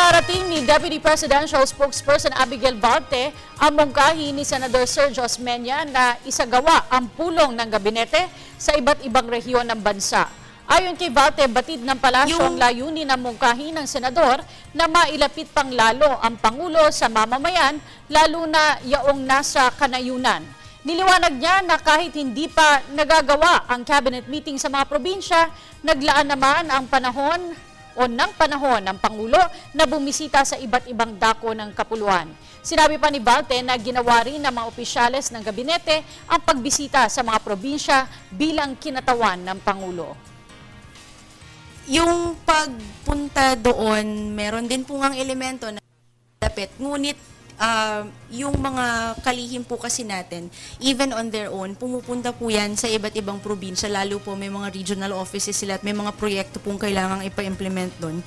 Ipinarating ni Deputy Presidential Spokesperson Abigail Varte ang mungkahi ni Senador Sergio Osmeña na isagawa ang pulong ng gabinete sa iba't ibang rehiyon ng bansa. Ayon kay Varte, batid ng palasyo ang layunin ng mungkahi ng senador na mailapit pang lalo ang Pangulo sa mamamayan, lalo na yaong nasa kanayunan. Niliwanag niya na kahit hindi pa nagagawa ang cabinet meeting sa mga probinsya, naglaan naman ang panahon ng Pangulo na bumisita sa iba't ibang dako ng kapuluan. Sinabi pa ni Varte na ginawa rin ng mga opisyales ng gabinete ang pagbisita sa mga probinsya bilang kinatawan ng Pangulo. Yung pagpunta doon, meron din po ngang elemento na lapit. Ngunit yung mga kalihim po kasi natin, even on their own, pumupunta po yan sa iba't ibang probinsya, lalo po may mga regional offices sila at may mga proyekto pong kailangang ipa-implement doon.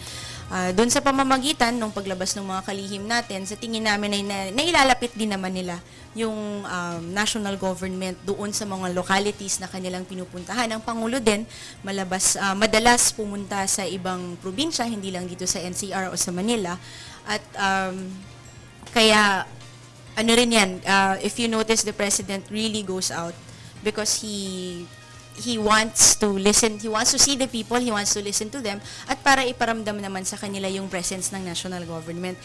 Doon sa pamamagitan ng paglabas ng mga kalihim natin, sa tingin namin ay nailalapit din naman nila yung national government doon sa mga localities na kanilang pinupuntahan. Ang Pangulo din, madalas pumunta sa ibang probinsya, hindi lang dito sa NCR o sa Manila. At kaya, ano rin yan, if you notice, the President really goes out because he wants to listen, he wants to see the people, he wants to listen to them, at para iparamdam naman sa kanila yung presence ng national government.